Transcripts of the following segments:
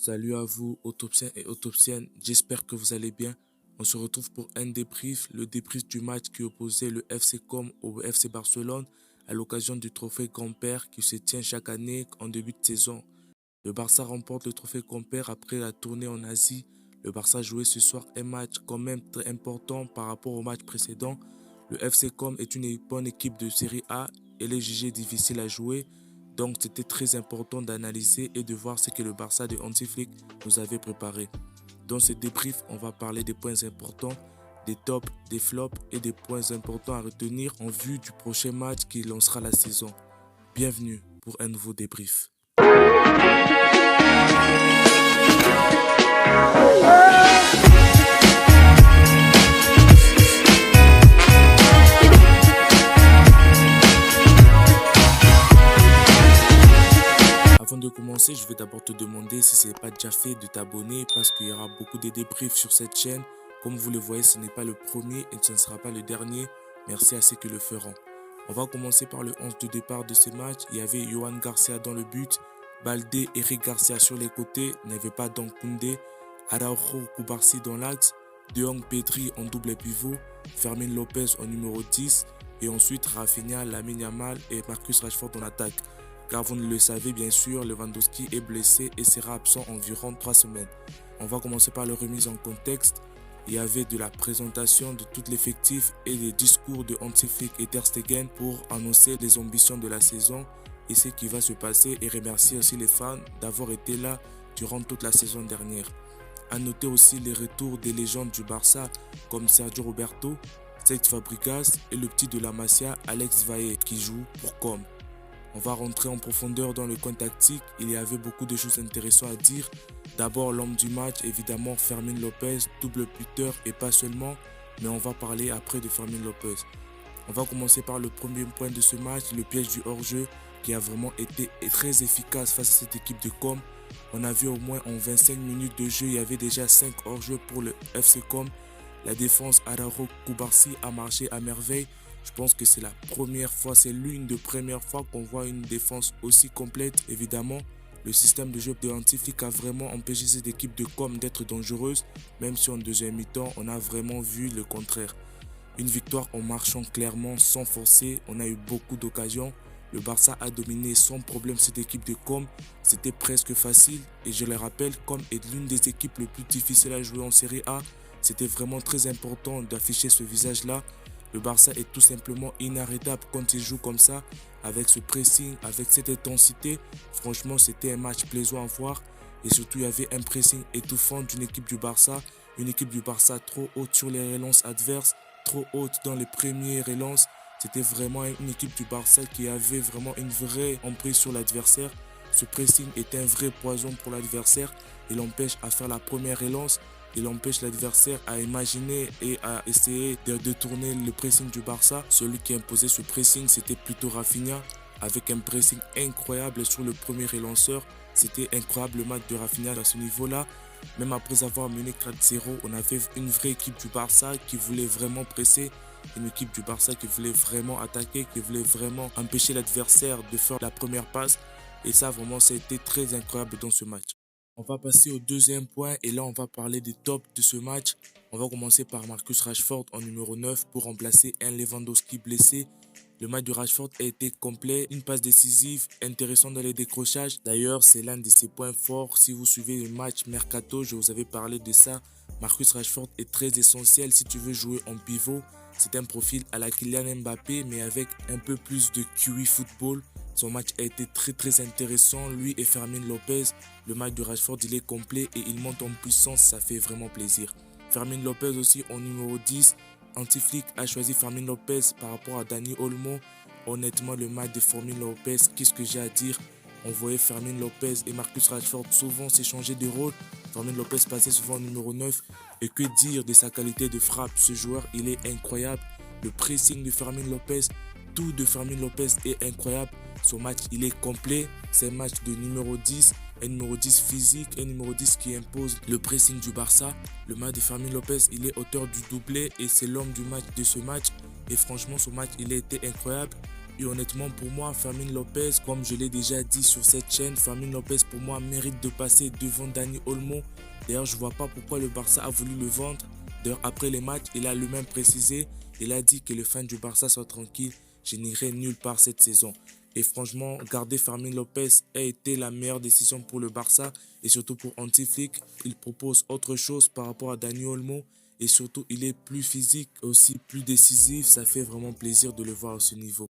Salut à vous, autopsiens et autopsiennes, j'espère que vous allez bien. On se retrouve pour un débrief, le débrief du match qui opposait le FC Com au FC Barcelone à l'occasion du trophée Compère qui se tient chaque année en début de saison. Le Barça remporte le trophée Compère après la tournée en Asie. Le Barça jouait ce soir un match quand même très important par rapport au match précédent. Le FC Com est une bonne équipe de Série A, elle est jugée difficile à jouer. Donc c'était très important d'analyser et de voir ce que le Barça de Hansi Flick nous avait préparé. Dans ce débrief, on va parler des points importants, des tops, des flops et des points importants à retenir en vue du prochain match qui lancera la saison. Bienvenue pour un nouveau débrief. Avant de commencer, je vais d'abord te demander si ce n'est pas déjà fait de t'abonner parce qu'il y aura beaucoup de débriefs sur cette chaîne. Comme vous le voyez, ce n'est pas le premier et ce ne sera pas le dernier. Merci à ceux qui le feront. On va commencer par le 11 de départ de ce match. Il y avait Yohan Garcia dans le but, Baldé, Eric Garcia sur les côtés, il n'y avait pas Koundé, Araujo, Cubarsí dans l'axe, De Jong, Pedri en double pivot, Fermin Lopez en numéro 10 et ensuite Rafinha, Lamine Yamal et Marcus Rashford en attaque. Car vous ne le savez bien sûr, Lewandowski est blessé et sera absent environ 3 semaines. On va commencer par la remise en contexte. Il y avait de la présentation de tout l'effectif et des discours de Hansi Flick et Ter Stegen pour annoncer les ambitions de la saison et ce qui va se passer et remercier aussi les fans d'avoir été là durant toute la saison dernière. A noter aussi les retours des légendes du Barça comme Sergio Roberto, Cesc Fabregas et le petit de la Masia, Alex Valle qui joue pour Com. On va rentrer en profondeur dans le coin tactique. Il y avait beaucoup de choses intéressantes à dire. D'abord, l'homme du match, évidemment, Fermin Lopez, double buteur et pas seulement, mais on va parler après de Fermin Lopez. On va commencer par le premier point de ce match, le piège du hors-jeu, qui a vraiment été très efficace face à cette équipe de Com. On a vu au moins en 25 minutes de jeu, il y avait déjà 5 hors-jeu pour le FC Com. La défense Araujo Cubarsí a marché à merveille. Je pense que c'est la première fois, c'est l'une des premières fois qu'on voit une défense aussi complète. Évidemment, le système de jeu de Hansi Flick a vraiment empêché cette équipe de Com d'être dangereuse, même si en deuxième mi-temps, on a vraiment vu le contraire. Une victoire en marchant clairement, sans forcer, on a eu beaucoup d'occasions. Le Barça a dominé sans problème cette équipe de Com. C'était presque facile et je le rappelle, Com est l'une des équipes les plus difficiles à jouer en Série A. C'était vraiment très important d'afficher ce visage-là. Le Barça est tout simplement inarrêtable quand il joue comme ça, avec ce pressing, avec cette intensité. Franchement, c'était un match plaisant à voir. Et surtout, il y avait un pressing étouffant d'une équipe du Barça. Une équipe du Barça trop haute sur les relances adverses, trop haute dans les premiers relances. C'était vraiment une équipe du Barça qui avait vraiment une vraie emprise sur l'adversaire. Ce pressing est un vrai poison pour l'adversaire. Il l'empêche à faire la première relance. Il empêche l'adversaire à imaginer et à essayer de détourner le pressing du Barça. Celui qui imposait ce pressing, c'était plutôt Rafinha, avec un pressing incroyable sur le premier relanceur. C'était incroyable le match de Rafinha à ce niveau-là. Même après avoir mené 4-0, on avait une vraie équipe du Barça qui voulait vraiment presser. Une équipe du Barça qui voulait vraiment attaquer, qui voulait vraiment empêcher l'adversaire de faire la première passe. Et ça, vraiment, ça a été très incroyable dans ce match. On va passer au deuxième point et là on va parler des tops de ce match. On va commencer par Marcus Rashford en numéro 9 pour remplacer un Lewandowski blessé. Le match de Rashford a été complet, une passe décisive, intéressante dans les décrochages. D'ailleurs, c'est l'un de ses points forts. Si vous suivez le match Mercato, je vous avais parlé de ça. Marcus Rashford est très essentiel si tu veux jouer en pivot. C'est un profil à la Kylian Mbappé mais avec un peu plus de QI football. Son match a été très intéressant, lui et Fermin Lopez. Le match de Rashford, il est complet et il monte en puissance, ça fait vraiment plaisir. Fermin Lopez aussi en numéro 10. Hansi Flick a choisi Fermin Lopez par rapport à Dani Olmo. Honnêtement, le match de Fermin Lopez, qu'est-ce que j'ai à dire? On voyait Fermin Lopez et Marcus Rashford souvent s'échanger de rôle. Fermin Lopez passait souvent au numéro 9. Et que dire de sa qualité de frappe? Ce joueur, il est incroyable. Le pressing de Fermin Lopez, tout de Fermin Lopez est incroyable. Son match, il est complet. C'est un match de numéro 10, un numéro 10 physique, un numéro 10 qui impose le pressing du Barça. Le match de Fermin Lopez, il est auteur du doublé et c'est l'homme du match de ce match. Et franchement, son match, il a été incroyable. Et honnêtement, pour moi, Fermín Lopez, comme je l'ai déjà dit sur cette chaîne, Fermín Lopez pour moi mérite de passer devant Dani Olmo. D'ailleurs, je ne vois pas pourquoi le Barça a voulu le vendre. D'ailleurs, après les matchs, il a lui-même précisé, il a dit que les fans du Barça soient tranquilles, je n'irai nulle part cette saison. Et franchement, garder Fermín Lopez a été la meilleure décision pour le Barça et surtout pour Hansi Flick. Il propose autre chose par rapport à Dani Olmo et surtout, il est plus physique, aussi plus décisif. Ça fait vraiment plaisir de le voir à ce niveau.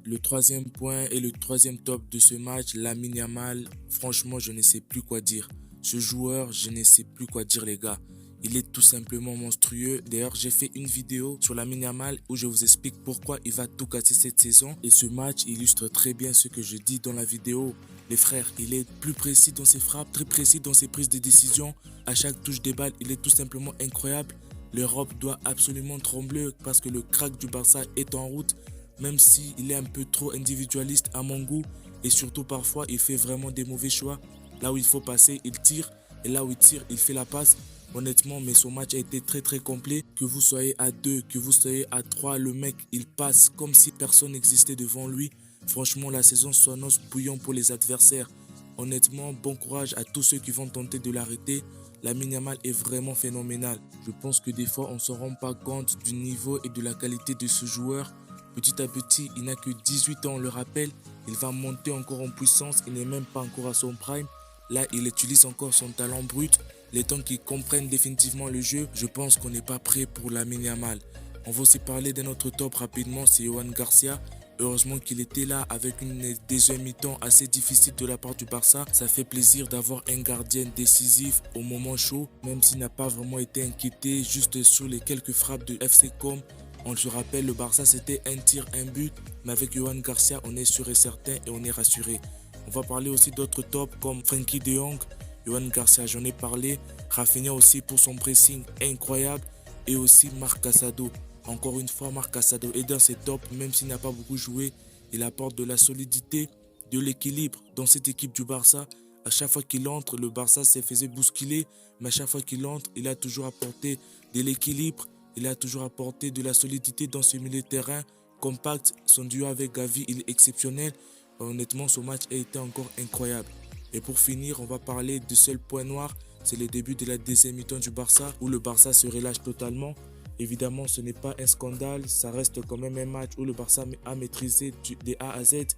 Le troisième point et le troisième top de ce match, Lamine Yamal, franchement, je ne sais plus quoi dire. Ce joueur, je ne sais plus quoi dire les gars. Il est tout simplement monstrueux. D'ailleurs, j'ai fait une vidéo sur Lamine Yamal où je vous explique pourquoi il va tout casser cette saison. Et ce match illustre très bien ce que je dis dans la vidéo. Les frères, il est plus précis dans ses frappes, très précis dans ses prises de décision. À chaque touche de balle, il est tout simplement incroyable. L'Europe doit absolument trembler parce que le crack du Barça est en route. Même s'il est un peu trop individualiste à mon goût. Et surtout parfois, il fait vraiment des mauvais choix. Là où il faut passer, il tire. Et là où il tire, il fait la passe. Honnêtement, mais son match a été très complet. Que vous soyez à 2, que vous soyez à 3, le mec, il passe comme si personne n'existait devant lui. Franchement, la saison s'annonce bouillon pour les adversaires. Honnêtement, bon courage à tous ceux qui vont tenter de l'arrêter. Lamine Yamal est vraiment phénoménal. Je pense que des fois, on ne se rend pas compte du niveau et de la qualité de ce joueur. Petit à petit, il n'a que 18 ans, on le rappelle. Il va monter encore en puissance. Il n'est même pas encore à son prime. Là, il utilise encore son talent brut. Les temps qui comprennent définitivement le jeu, je pense qu'on n'est pas prêt pour Lamine Yamal. On va aussi parler d'un autre top rapidement, c'est Yohan Garcia. Heureusement qu'il était là avec une deuxième mi-temps assez difficile de la part du Barça. Ça fait plaisir d'avoir un gardien décisif au moment chaud, même s'il n'a pas vraiment été inquiété juste sur les quelques frappes de FC Com. On se rappelle, le Barça c'était un tir, un but, mais avec Yohan Garcia, on est sûr et certain et on est rassuré. On va parler aussi d'autres tops comme Frenkie de Jong, Yohan Garcia, j'en ai parlé. Rafinha aussi pour son pressing incroyable. Et aussi Marc Casado. Encore une fois, Marc Casado est dans ses tops, même s'il n'a pas beaucoup joué. Il apporte de la solidité, de l'équilibre dans cette équipe du Barça. À chaque fois qu'il entre, le Barça se faisait bousculer. Mais à chaque fois qu'il entre, il a toujours apporté de l'équilibre. Il a toujours apporté de la solidité dans ce milieu de terrain. Compact, son duo avec Gavi, il est exceptionnel. Honnêtement, ce match a été encore incroyable. Et pour finir, on va parler du seul point noir. C'est le début de la deuxième mi-temps du Barça où le Barça se relâche totalement. Évidemment, ce n'est pas un scandale. Ça reste quand même un match où le Barça a maîtrisé de A à Z.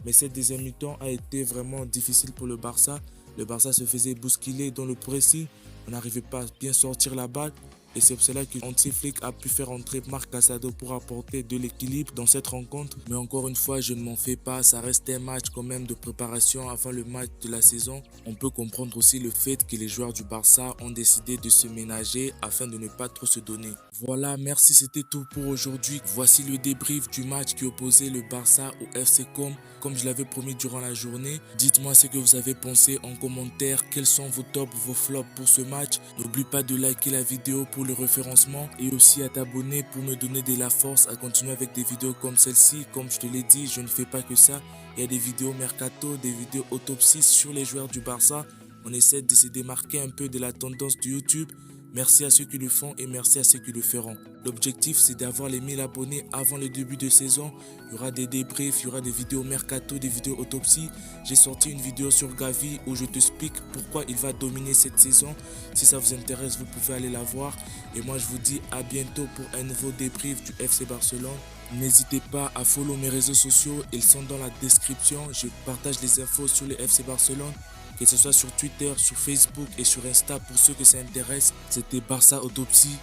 Mais cette deuxième mi-temps a été vraiment difficile pour le Barça. Le Barça se faisait bousculer dans le pressing. On n'arrivait pas à bien sortir la balle. Et c'est pour cela que Hansi Flick a pu faire entrer Marc Casado pour apporter de l'équilibre dans cette rencontre. Mais encore une fois, je ne m'en fais pas. Ça reste un match quand même de préparation avant le match de la saison. On peut comprendre aussi le fait que les joueurs du Barça ont décidé de se ménager afin de ne pas trop se donner. Voilà, merci, c'était tout pour aujourd'hui. Voici le débrief du match qui opposait le Barça au FC Com. Comme je l'avais promis durant la journée, dites-moi ce que vous avez pensé en commentaire. Quels sont vos tops, vos flops pour ce match. N'oublie pas de liker la vidéo pour le référencement et aussi à t'abonner pour me donner de la force à continuer avec des vidéos comme celle-ci. Comme je te l'ai dit, je ne fais pas que ça. Il y a des vidéos mercato, des vidéos autopsie sur les joueurs du Barça. On essaie de se démarquer un peu de la tendance de YouTube. Merci à ceux qui le font et merci à ceux qui le feront. L'objectif, c'est d'avoir les 1000 abonnés avant le début de saison. Il y aura des débriefs, il y aura des vidéos mercato, des vidéos autopsie. J'ai sorti une vidéo sur Gavi où je t'explique pourquoi il va dominer cette saison. Si ça vous intéresse, vous pouvez aller la voir. Et moi, je vous dis à bientôt pour un nouveau débrief du FC Barcelone. N'hésitez pas à follow mes réseaux sociaux, ils sont dans la description. Je partage les infos sur le FC Barcelone, que ce soit sur Twitter, sur Facebook et sur Insta pour ceux que ça intéresse. C'était Barça Autopsie,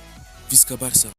Visca Barça.